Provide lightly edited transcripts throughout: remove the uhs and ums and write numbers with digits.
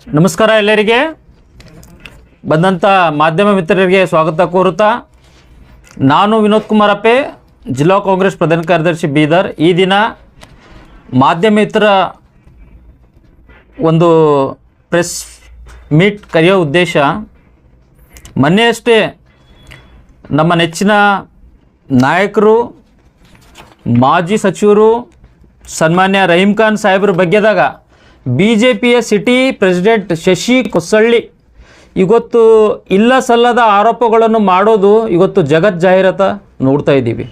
ನಮಸ್ಕಾರ ಎಲ್ಲರಿಗೆ. ಬಂದಂಥ ಮಾಧ್ಯಮ ಮಿತ್ರರಿಗೆ ಸ್ವಾಗತ ಕೋರುತ್ತಾ ನಾನು ವಿನೋದ್ ಕುಮಾರ್ ಅಪ್ಪೆ, ಜಿಲ್ಲಾ ಕಾಂಗ್ರೆಸ್ ಪ್ರಧಾನ ಕಾರ್ಯದರ್ಶಿ ಬೀದರ್. ಈ ದಿನ ಮಾಧ್ಯಮ ಮಿತ್ರ ಒಂದು ಪ್ರೆಸ್ ಮೀಟ್ ಕರೆಯೋ ಉದ್ದೇಶ, ಮೊನ್ನೆಯಷ್ಟೇ ನಮ್ಮ ನೆಚ್ಚಿನ ನಾಯಕರು, ಮಾಜಿ ಸಚಿವರು ಸನ್ಮಾನ್ಯ ರಹೀಮ್ ಖಾನ್ ಸಾಹೇಬ್ರ ಬಗ್ಗೆದಾಗ BJPಯ ಸಿಟಿ ಪ್ರೆಸಿಡೆಂಟ್ ಶಶಿ ಕೊಸಳ್ಳಿ ಇವತ್ತು ಇಲ್ಲ ಸಲ್ಲದ ಆರೋಪಗಳನ್ನು ಮಾಡೋದು ಇವತ್ತು ಜಗತ್ ಜಾಹೀರಾತ ನೋಡ್ತಾ ಇದ್ದೀವಿ.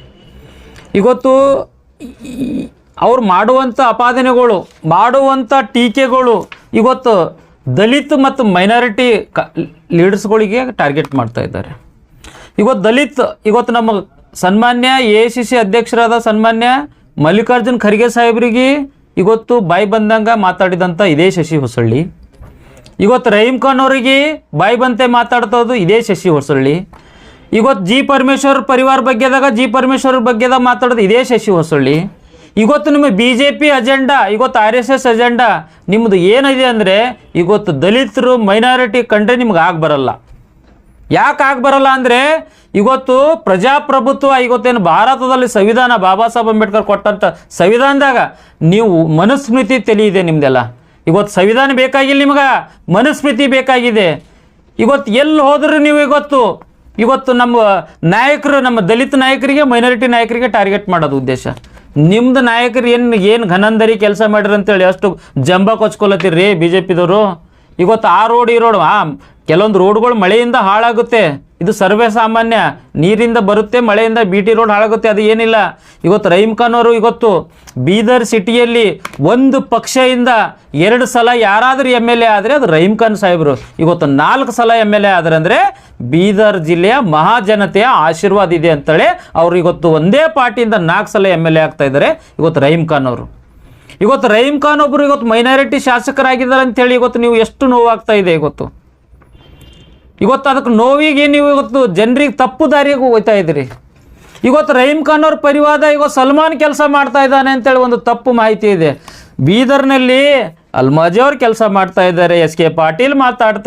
ಇವತ್ತು ಅವ್ರು ಮಾಡುವಂಥ ಅಪಾದನೆಗಳು, ಮಾಡುವಂಥ ಟೀಕೆಗಳು ಇವತ್ತು ದಲಿತ ಮತ್ತು ಮೈನಾರಿಟಿ ಲೀಡರ್ಸ್ಗಳಿಗೆ ಟಾರ್ಗೆಟ್ ಮಾಡ್ತಾ ಇದ್ದಾರೆ. ಇವತ್ತು ನಮ್ಮ ಸನ್ಮಾನ್ಯ AICC ಅಧ್ಯಕ್ಷರಾದ ಸನ್ಮಾನ್ಯ ಮಲ್ಲಿಕಾರ್ಜುನ್ ಖರ್ಗೆ ಸಾಹೇಬ್ರಿಗೆ ಇವತ್ತು ಬಾಯಿ ಬಂದಂಗೆ ಮಾತಾಡಿದಂಥ ಇದೇ ಶಶಿ ಹೊಸಳ್ಳಿ. ಇವತ್ತು ರಹೀಮ್ ಖಾನ್ ಅವರಿಗೆ ಬಾಯಿ ಬಂತೆ ಮಾತಾಡ್ತೋದು ಇದೇ ಶಶಿ ಹೊಸಳ್ಳಿ. ಇವತ್ತು G ಪರಮೇಶ್ವರ್ ಪರಿವಾರ ಬಗ್ಗೆದಾಗ G ಪರಮೇಶ್ವರ್ ಬಗ್ಗೆದಾಗ ಮಾತಾಡೋದು ಇದೇ ಶಶಿ ಹೊಸಳ್ಳಿ. ಇವತ್ತು ನಿಮ್ಮ BJP ಅಜೆಂಡಾ, ಇವತ್ತು RSS ಅಜೆಂಡಾ ನಿಮ್ಮದು ಏನಿದೆ ಅಂದರೆ ಇವತ್ತು ದಲಿತರು ಮೈನಾರಿಟಿ ಕಂಡ್ರೆ ನಿಮ್ಗೆ ಬರಲ್ಲ. ಯಾಕೆ ಬರಲ್ಲ ಅಂದರೆ ಇವತ್ತು ಪ್ರಜಾಪ್ರಭುತ್ವ, ಇವತ್ತೇನು ಭಾರತದಲ್ಲಿ ಸಂವಿಧಾನ ಬಾಬಾ ಸಾಹೇಬ್ ಅಂಬೇಡ್ಕರ್ ಕೊಟ್ಟಂಥ ಸಂವಿಧಾನದಾಗ ನೀವು ಮನುಸ್ಮೃತಿ ತಿಳಿಯಿದೆ ನಿಮ್ಮದೆಲ್ಲ. ಇವತ್ತು ಸಂವಿಧಾನ ಬೇಕಾಗಿಲ್ಲ, ನಿಮ್ಗೆ ಮನುಸ್ಮೃತಿ ಬೇಕಾಗಿದೆ. ಇವತ್ತು ಎಲ್ಲಿ ಹೋದ್ರೆ ನೀವು ಇವತ್ತು ನಮ್ಮ ನಾಯಕರು, ನಮ್ಮ ದಲಿತ ನಾಯಕರಿಗೆ ಮೈನಾರಿಟಿ ನಾಯಕರಿಗೆ ಟಾರ್ಗೆಟ್ ಮಾಡೋದು ಉದ್ದೇಶ. ನಿಮ್ಮದು ನಾಯಕರು ಏನು ಘನಂದರಿ ಕೆಲಸ ಮಾಡಿರಿ ಅಂತೇಳಿ ಅಷ್ಟು ಜಂಬ ಕೊಚ್ಕೊಳತ್ತೀರಿ BJPದವರು. ಇವತ್ತು ಆ ರೋಡ್ ಈ ರೋಡ್, ಕೆಲವೊಂದು ರೋಡ್ಗಳು ಮಳೆಯಿಂದ ಹಾಳಾಗುತ್ತೆ, ಇದು ಸರ್ವೇ ಸಾಮಾನ್ಯ. ನೀರಿಂದ ಬರುತ್ತೆ, ಮಳೆಯಿಂದ BT ರೋಡ್ ಹಾಳಾಗುತ್ತೆ, ಅದು ಏನಿಲ್ಲ. ಇವತ್ತು ರಹೀಮ್ ಖಾನ್ ಅವರು ಇವತ್ತು ಬೀದರ್ ಸಿಟಿಯಲ್ಲಿ ಒಂದು ಪಕ್ಷದಿಂದ 2 ಸಲ ಯಾರಾದರೂ MLA ಆದರೆ ಅದು ರಹೀಮ್ ಖಾನ್ ಸಾಹೇಬರು. ಇವತ್ತು 4 ಸಲ MLA ಆದರೆ ಅಂದರೆ ಬೀದರ್ ಜಿಲ್ಲೆಯ ಮಹಾಜನತೆಯ ಆಶೀರ್ವಾದ ಇದೆ ಅಂತೇಳಿ ಅವರು ಇವತ್ತು ಒಂದೇ ಪಾರ್ಟಿಯಿಂದ 4 ಸಲ MLA ಆಗ್ತಾ ಇದ್ದಾರೆ ಇವತ್ತು ರಹೀಮ್ ಖಾನ್ ಅವರು. ಇವತ್ತು ರಹೀಮ್ ಖಾನ್ ಒಬ್ಬರು ಇವತ್ತು ಮೈನಾರಿಟಿ ಶಾಸಕರಾಗಿದ್ದಾರೆ ಅಂತೇಳಿ ಇವತ್ತು ನೀವು ಎಷ್ಟು ನೋವಾಗ್ತಾ ಇದೆ. ಇವತ್ತು ಅದಕ್ಕೆ ನೋವಿಗೆ ನೀವು ಇವತ್ತು ಜನರಿಗೆ ತಪ್ಪು ದಾರಿಗೆ ಹೋಗ್ತಾ ಇದ್ದೀರಿ. ಇವತ್ತು ರಹೀಮ್ ಖಾನ್ ಅವ್ರ ಪರಿವಾರ ಇವತ್ತು ಸಲ್ಮಾನ್ ಕೆಲಸ ಮಾಡ್ತಾ ಇದ್ದಾನೆ ಅಂತೇಳಿ ಒಂದು ತಪ್ಪು ಮಾಹಿತಿ ಇದೆ. ಬೀದರ್ನಲ್ಲಿ ಅಲ್ಮಾಜಿ ಅವ್ರು ಕೆಲಸ ಮಾಡ್ತಾ ಇದ್ದಾರೆ, SK ಪಾಟೀಲ್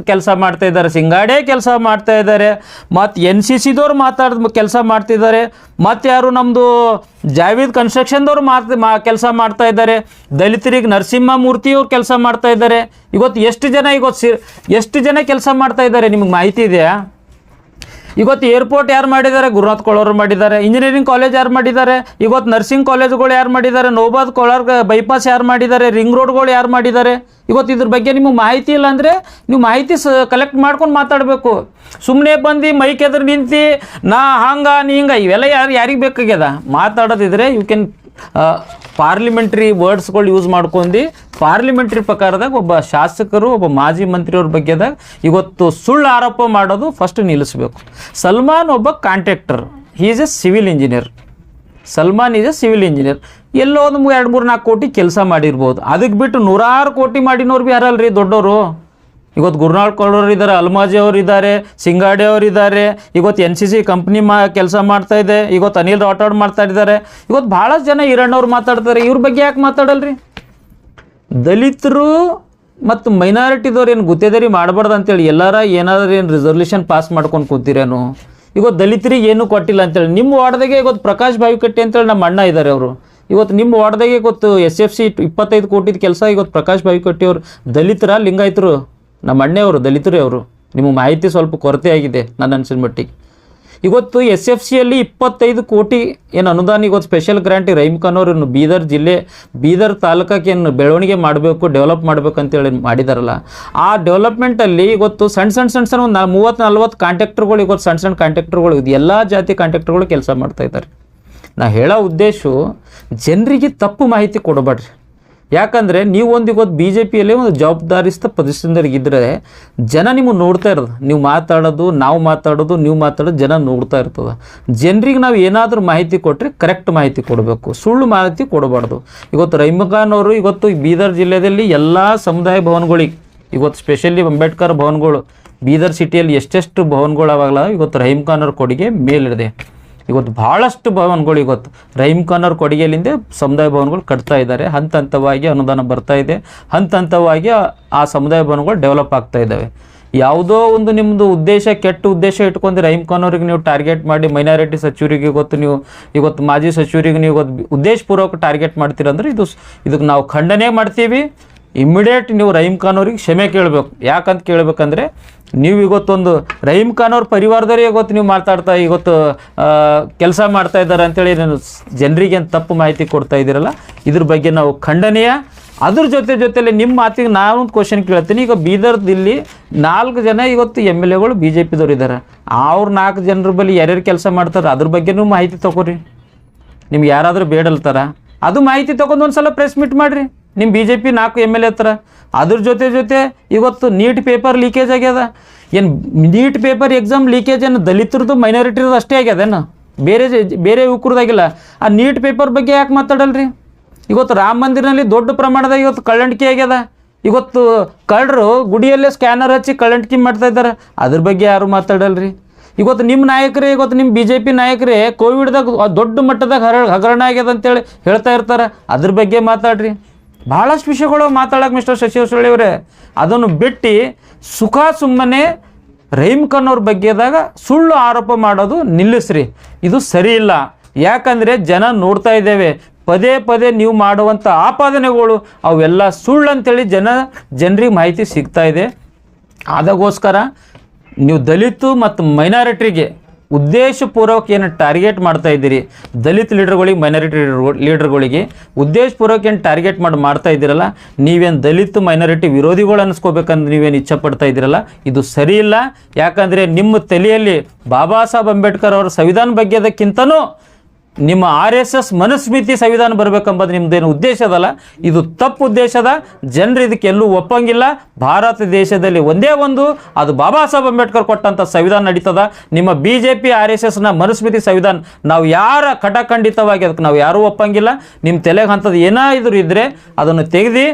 ಕೆಲಸ ಮಾಡ್ತಾ ಇದ್ದಾರೆ, ಸಿಂಗಾಡೆ ಕೆಲಸ ಮಾಡ್ತಾ ಇದ್ದಾರೆ, ಮತ್ತು NCCದವ್ರು ಕೆಲಸ ಮಾಡ್ತಿದ್ದಾರೆ, ಮತ್ತು ಯಾರು ನಮ್ಮದು ಜಾವೀದ್ ಕನ್ಸ್ಟ್ರಕ್ಷನ್ದವ್ರು ಕೆಲಸ ಮಾಡ್ತಾ ಇದ್ದಾರೆ, ದಲಿತರಿಗೆ ನರಸಿಂಹ ಮೂರ್ತಿಯವ್ರು ಕೆಲಸ ಮಾಡ್ತಾ ಇದ್ದಾರೆ. ಇವತ್ತು ಎಷ್ಟು ಜನ ಕೆಲಸ ಮಾಡ್ತಾ ಇದ್ದಾರೆ ನಿಮಗೆ ಮಾಹಿತಿ ಇದೆಯಾ? ಇವತ್ತು ಏರ್ಪೋರ್ಟ್ ಯಾರು ಮಾಡಿದ್ದಾರೆ? ಗುರುನಾಥ್ ಕೋಳವ್ರು ಮಾಡಿದ್ದಾರೆ. ಇಂಜಿನಿಯರಿಂಗ್ ಕಾಲೇಜ್ ಯಾರು ಮಾಡಿದ್ದಾರೆ? ಇವತ್ತು ನರ್ಸಿಂಗ್ ಕಾಲೇಜ್ಗಳು ಯಾರು ಮಾಡಿದ್ದಾರೆ? ನೋಬಾದ್ ಕೋಲಾರ ಬೈಪಾಸ್ ಯಾರು ಮಾಡಿದ್ದಾರೆ? ರಿಂಗ್ ರೋಡ್ಗಳು ಯಾರು ಮಾಡಿದ್ದಾರೆ? ಇವತ್ತು ಇದ್ರ ಬಗ್ಗೆ ನಿಮಗೆ ಮಾಹಿತಿ ಇಲ್ಲ ಅಂದರೆ ನೀವು ಮಾಹಿತಿ ಕಲೆಕ್ಟ್ ಮಾಡ್ಕೊಂಡು ಮಾತಾಡಬೇಕು. ಸುಮ್ಮನೆ ಬಂದು ಮೈಕ್ ಎದುರು ನಿಂತು ನಾ ನೀ ಹಿಂಗೆ ಇವೆಲ್ಲ ಯಾರಿಗೆ ಬೇಕಾಗ್ಯದ? ಮಾತಾಡೋದಿದ್ರೆ ಯು ಕ್ಯಾನ್ ಪಾರ್ಲಿಮೆಂಟ್ರಿ ವರ್ಡ್ಸ್ಗಳು ಯೂಸ್ ಮಾಡ್ಕೊಂಡು ಪಾರ್ಲಿಮೆಂಟ್ರಿ ಪ್ರಕಾರದಾಗ ಒಬ್ಬ ಶಾಸಕರು, ಒಬ್ಬ ಮಾಜಿ ಮಂತ್ರಿಯವ್ರ ಬಗ್ಗೆದಾಗ ಇವತ್ತು ಸುಳ್ಳು ಆರೋಪ ಮಾಡೋದು ಫಸ್ಟ್ ನಿಲ್ಲಿಸಬೇಕು. ಸಲ್ಮಾನ್ ಒಬ್ಬ contractor, he is a civil engineer. Salman is a civil engineer. ಎಲ್ಲೋ ಒಂದು 2-3-4 ಕೋಟಿ ಕೆಲಸ ಮಾಡಿರ್ಬೋದು. ಅದಕ್ಕೆ ಬಿಟ್ಟು 100 ಕೋಟಿ ಮಾಡಿನವ್ರು ಭೀ ಯಾರಲ್ರಿ ದೊಡ್ಡವರು. ಇವತ್ತು ಗುರುನಾಥ್ ಕೋಳವ್ರು ಇದ್ದಾರೆ, ಅಲ್ಮಾಜಿ ಅವರು ಇದ್ದಾರೆ, ಸಿಂಗಾಡೆ ಅವರು ಇದ್ದಾರೆ. ಇವತ್ತು NCC ಕಂಪ್ನಿ ಕೆಲಸ ಮಾಡ್ತಾ ಇದೆ. ಇವತ್ತು ಅನಿಲ್ ರಾಠೋಡ್ ಮಾಡ್ತಾ ಇದ್ದಾರೆ. ಇವತ್ತು ಭಾಳಷ್ಟು ಜನ ಈರಣ್ಣವ್ರು ಮಾತಾಡ್ತಾರೆ. ಇವ್ರ ಬಗ್ಗೆ ಯಾಕೆ ಮಾತಾಡಲ್ರಿ? ದಲಿತರು ಮತ್ತು ಮೈನಾರಿಟಿದವ್ರು ಏನು ಗುತ್ತೇದಾರಿ ಮಾಡಬಾರ್ದು ಅಂತೇಳಿ ಏನಾದರೂ ರಿಸರ್ವೇಷನ್ ಪಾಸ್ ಮಾಡ್ಕೊಂಡು ಕೂತಿರೇನು? ಇವತ್ತು ದಲಿತರಿಗೆ ಏನೂ ಕೊಟ್ಟಿಲ್ಲ ಅಂತೇಳಿ ನಿಮ್ಮ ವಾರ್ಡ್ದಾಗೆ ಇವತ್ತು ಪ್ರಕಾಶ್ ಬಾವಿಕಟ್ಟಿ ಅಂತೇಳಿ ನಮ್ಮ ಅಣ್ಣ ಇದ್ದಾರೆ ಅವರು. ಇವತ್ತು ನಿಮ್ಮ ವಾರ್ಡ್ದಾಗೆ ಇವತ್ತು SFC 25 ಕೋಟಿದ ಕೆಲಸ ಇವತ್ತು ಪ್ರಕಾಶ್ ಬಾವಿಕಟ್ಟಿ ಅವರು ದಲಿತರ ಲಿಂಗಾಯತರು, ನಮ್ಮ ಅಣ್ಣೆಯವರು ದಲಿತರು. ಅವರು ನಿಮಗೆ ಮಾಹಿತಿ ಸ್ವಲ್ಪ ಕೊರತೆ ಆಗಿದೆ ನನ್ನ ಅನಿಸಿದ ಮಟ್ಟಿಗೆ. ಇವತ್ತು SFCಯಲ್ಲಿ 25 ಕೋಟಿ ಏನು ಅನುದಾನ ಇವತ್ತು ಸ್ಪೆಷಲ್ ಗ್ರಾಂಟ್ ರಹೀಮ್ ಖಾನ್ ಅವರು ಬೀದರ್ ಜಿಲ್ಲೆ, ಬೀದರ್ ತಾಲೂಕಕ್ಕೆ ಏನು ಬೆಳವಣಿಗೆ ಮಾಡಬೇಕು, ಡೆವಲಪ್ ಮಾಡಬೇಕು ಅಂತೇಳಿ ಮಾಡಿದಾರಲ್ಲ, ಆ ಡೆವಲಪ್ಮೆಂಟಲ್ಲಿ ಇವತ್ತು ಸಣ್ಣ ಒಂದು 30-40 ಕಾಂಟ್ರಾಕ್ಟರ್ಗಳು, ಇವತ್ತು ಸಣ್ಣ ಕಾಂಟ್ರಾಕ್ಟರ್ಗಳು, ಇದು ಎಲ್ಲ ಜಾತಿ ಕಾಂಟ್ರಾಕ್ಟರ್ಗಳು ಕೆಲಸ ಮಾಡ್ತಾ ಇದ್ದಾರೆ. ನಾ ಹೇಳೋ ಉದ್ದೇಶ ಜನರಿಗೆ ತಪ್ಪು ಮಾಹಿತಿ ಕೊಡಬೇಡ್ರಿ. ಯಾಕಂದರೆ ನೀವು ಇವತ್ತು BJPಯಲ್ಲಿ ಒಂದು ಜವಾಬ್ದಾರಿಸ್ತ ಪೊಸಿಷನ್ದಾಗಿದ್ದರೆ ಜನ ನಿಮಗೆ ನೋಡ್ತಾ ಇರೋದು, ನೀವು ಮಾತಾಡೋದು, ನಾವು ಮಾತಾಡೋದು, ನೀವು ಮಾತಾಡೋದು ಜನ ನೋಡ್ತಾ ಇರ್ತದೆ. ಜನರಿಗೆ ನಾವು ಏನಾದರೂ ಮಾಹಿತಿ ಕೊಟ್ಟರೆ ಕರೆಕ್ಟ್ ಮಾಹಿತಿ ಕೊಡಬೇಕು, ಸುಳ್ಳು ಮಾಹಿತಿ ಕೊಡಬಾರ್ದು. ಇವತ್ತು ರಹೀಮ್ ಖಾನ್ ಅವರು ಇವತ್ತು ಬೀದರ್ ಜಿಲ್ಲೆಯಲ್ಲಿ ಎಲ್ಲ ಸಮುದಾಯ ಭವನಗಳಿಗೆ, ಇವತ್ತು ಸ್ಪೆಷಲಿ ಅಂಬೇಡ್ಕರ್ ಭವನಗಳು ಬೀದರ್ ಸಿಟಿಯಲ್ಲಿ ಎಷ್ಟೆಷ್ಟು ಭವನಗಳು ಅವಾಗಲ್ಲ, ಇವತ್ತು ರಹೀಮ್ ಖಾನ್ ಅವ್ರ ಕೊಡುಗೆ ಮೇಲಿದೆ. ಇವತ್ತು ಭಾಳಷ್ಟು ಭವನಗಳು ಇವತ್ತು ರಹೀಮ್ ಖಾನ್ ಅವ್ರ ಕೊಡುಗೆಯಲ್ಲಿಂದ ಸಮುದಾಯ ಭವನಗಳು ಕಟ್ತಾ ಇದ್ದಾರೆ. ಹಂತ ಹಂತವಾಗಿ ಅನುದಾನ ಬರ್ತಾ ಇದೆ, ಹಂತ ಹಂತವಾಗಿ ಆ ಸಮುದಾಯ ಭವನಗಳು ಡೆವಲಪ್ ಆಗ್ತಾ ಇದ್ದಾವೆ. ಯಾವುದೋ ಒಂದು ನಿಮ್ಮದು ಉದ್ದೇಶ ಕೆಟ್ಟ ಉದ್ದೇಶ ಇಟ್ಕೊಂಡು ರಹೀಮ್ ಖಾನ್ ಅವ್ರಿಗೆ ನೀವು ಟಾರ್ಗೆಟ್ ಮಾಡಿ ಮೈನಾರಿಟಿ ಸಚಿವರಿಗೆ ಇವತ್ತು ಮಾಜಿ ಸಚಿವರಿಗೆ ನೀವು ಉದ್ದೇಶಪೂರ್ವಕ ಟಾರ್ಗೆಟ್ ಮಾಡ್ತೀರಂದ್ರೆ ಇದಕ್ಕೆ ನಾವು ಖಂಡನೆ ಮಾಡ್ತೀವಿ. ಇಮ್ಮಿಡಿಯೇಟ್ ನೀವು ರಹೀಮ್ ಖಾನ್ ಅವ್ರಿಗೆ ಕ್ಷಮೆ ಕೇಳಬೇಕು. ಯಾಕಂತ ಕೇಳಬೇಕಂದ್ರೆ ನೀವು ಇವತ್ತೊಂದು ರಹೀಮ್ ಖಾನ್ ಅವ್ರ ಪರಿವಾರದವರೇ ಇವತ್ತು ನೀವು ಮಾತಾಡ್ತಾ ಇವತ್ತು ಕೆಲಸ ಮಾಡ್ತಾ ಇದ್ದಾರೆ ಅಂತೇಳಿ ನಾನು ಜನರಿಗೆ ಏನು ತಪ್ಪು ಮಾಹಿತಿ ಕೊಡ್ತಾ ಇದ್ದೀರಲ್ಲ, ಇದ್ರ ಬಗ್ಗೆ ನಾವು ಖಂಡನೀಯ. ಅದ್ರ ಜೊತೆಲಿ ನಿಮ್ಮ ಮಾತಿಗೆ ನಾನೊಂದು ಕ್ವಶನ್ ಕೇಳ್ತೀನಿ. ಈಗ ಬೀದರ್ದಲ್ಲಿ 4 ಜನ ಇವತ್ತು MLAಗಳು BJPದವ್ರು ಇದ್ದಾರೆ. ಅವ್ರು 4 ಜನರ ಬಳಿ ಯಾರ್ಯಾರು ಕೆಲಸ ಮಾಡ್ತಾರೆ ಅದ್ರ ಬಗ್ಗೆನೂ ಮಾಹಿತಿ ತೊಗೊರಿ. ನಿಮ್ಗೆ ಯಾರಾದರೂ ಬೇಡಲ್ತಾರ ಅದು ಮಾಹಿತಿ ತೊಗೊಂಡು ಒಂದು ಸಲ ಪ್ರೆಸ್ ಮೀಟ್ ಮಾಡಿರಿ. ನಿಮ್ಮ BJP 4 MLA ಹತ್ರ ಅದ್ರ ಜೊತೆ ಇವತ್ತು ನೀಟ್ ಪೇಪರ್ ಲೀಕೇಜ್ ಆಗ್ಯದ. ಏನು ನೀಟ್ ಪೇಪರ್ ಎಕ್ಸಾಮ್ ಲೀಕೇಜ್ ಏನು ದಲಿತರದ್ದು ಮೈನಾರಿಟಿರದು ಅಷ್ಟೇ ಆಗ್ಯದೇನು, ಬೇರೆ ಯುವಕರದಾಗಿಲ್ಲ. ಆ ನೀಟ್ ಪೇಪರ್ ಬಗ್ಗೆ ಯಾಕೆ ಮಾತಾಡಲ್ರಿ? ಇವತ್ತು ರಾಮ ಮಂದಿರನಲ್ಲಿ ದೊಡ್ಡ ಪ್ರಮಾಣದಾಗ ಇವತ್ತು ಕಳ್ಳಂಟಿಕೆ ಆಗ್ಯದ. ಇವತ್ತು ಕಳ್ಳರು ಗುಡಿಯಲ್ಲೇ ಸ್ಕ್ಯಾನರ್ ಹಚ್ಚಿ ಕಳ್ಳಂಟಿಕೆ ಮಾಡ್ತಾ ಇದ್ದಾರೆ, ಅದ್ರ ಬಗ್ಗೆ ಯಾರು ಮಾತಾಡಲ್ರಿ. ಇವತ್ತು ನಿಮ್ಮ ನಾಯಕರೇ, ಇವತ್ತು ನಿಮ್ಮ BJP ನಾಯಕರೇ ಕೋವಿಡ್ದಾಗ ದೊಡ್ಡ ಮಟ್ಟದಾಗ ಹಗರಣ ಆಗ್ಯದ ಅಂತೇಳಿ ಹೇಳ್ತಾ ಇರ್ತಾರೆ, ಅದ್ರ ಬಗ್ಗೆ ಮಾತಾಡ್ರಿ. ಭಾಳಷ್ಟು ವಿಷಯಗಳು ಮಾತಾಡೋಕೆ ಮಿಸ್ಟರ್ ಶಶಿ ಹೊಸಳ್ಳಿ ಅವರೇ. ಅದನ್ನು ಬಿಟ್ಟು ಸುಮ್ಮನೆ ರಹೀಮ್ ಖಾನ್ ಅವ್ರ ಬಗ್ಗೆದಾಗ ಸುಳ್ಳು ಆರೋಪ ಮಾಡೋದು ನಿಲ್ಲಿಸ್ರಿ. ಇದು ಸರಿ ಇಲ್ಲ. ಯಾಕಂದರೆ ಜನ ನೋಡ್ತಾ ಇದ್ದೇವೆ, ಪದೇ ನೀವು ಮಾಡುವಂಥ ಆಪಾದನೆಗಳು ಅವೆಲ್ಲ ಸುಳ್ಳು ಅಂತೇಳಿ ಜನರಿಗೆ ಮಾಹಿತಿ ಸಿಗ್ತಾ ಇದೆ. ಅದಕ್ಕೋಸ್ಕರ ನೀವು ದಲಿತ ಮತ್ತು ಮೈನಾರಿಟಿಗೆ ಉದ್ದೇಶಪೂರ್ವಕ ಏನು ಟಾರ್ಗೆಟ್ ಮಾಡ್ತಾ ಇದ್ದೀರಿ, ದಲಿತ ಲೀಡರ್ಗಳಿಗೆ ಮೈನಾರಿಟಿ ಲೀಡರ್ಗಳಿಗೆ ಉದ್ದೇಶಪೂರ್ವಕ ಏನು ಟಾರ್ಗೆಟ್ ಮಾಡ್ತಾ ಇದ್ದೀರಲ್ಲ, ನೀವೇನು ದಲಿತ ಮೈನಾರಿಟಿ ವಿರೋಧಿಗಳು ಅನ್ನಿಸ್ಕೋಬೇಕಂದ್ರೆ ನೀವೇನು ಇಚ್ಛೆ ಪಡ್ತಾ ಇದ್ದೀರಲ್ಲ, ಇದು ಸರಿ ಇಲ್ಲ. ಯಾಕಂದರೆ ನಿಮ್ಮ ತಲೆಯಲ್ಲಿ ಬಾಬಾ ಸಾಹೇಬ್ ಅಂಬೇಡ್ಕರ್ ಅವರ ಸಂವಿಧಾನ ಬಗ್ಗೆದಕ್ಕಿಂತನೂ ನಿಮ್ಮ RSS ಮನುಸ್ಮೃತಿ ಸಂವಿಧಾನ ಬರಬೇಕೆಂಬುದು ನಿಮ್ಮದೇನು ಉದ್ದೇಶ ಅದಲ್ಲ, ಇದು ತಪ್ಪು ಉದ್ದೇಶದ. ಜನರು ಇದಕ್ಕೆಲ್ಲೂ ಒಪ್ಪಂಗಿಲ್ಲ. ಭಾರತ ದೇಶದಲ್ಲಿ ಒಂದೇ ಒಂದು, ಅದು ಬಾಬಾ ಸಾಹೇಬ್ ಅಂಬೇಡ್ಕರ್ ಕೊಟ್ಟಂಥ ಸಂವಿಧಾನ ನಡೀತದ. ನಿಮ್ಮ BJP RSSನ ಮನುಸ್ಮೃತಿ ಸಂವಿಧಾನ ನಾವು ಖಂಡಿತವಾಗಿ ಅದಕ್ಕೆ ನಾವು ಯಾರೂ ಒಪ್ಪಂಗಿಲ್ಲ. ನಿಮ್ಮ ತಲೆಗೆ ಅಂಥದ್ದು ಏನಾದರೂ ಇದ್ದರೆ ಅದನ್ನು ತೆಗೆದು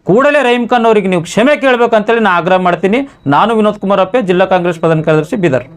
ಕೂಡಲೇ ರಹೀಮ್ ಖಾನ್ ಅವರಿಗೆ ನೀವು ಕ್ಷಮೆ ಕೇಳಬೇಕಂತೇಳಿ ನಾನು ಆಗ್ರಹ ಮಾಡ್ತೀನಿ. ನಾನು ವಿನೋದ್ ಕುಮಾರ್ ಅಪ್ಪೆ, ಜಿಲ್ಲಾ ಕಾಂಗ್ರೆಸ್ ಪ್ರಧಾನ ಕಾರ್ಯದರ್ಶಿ, ಬೀದರ್.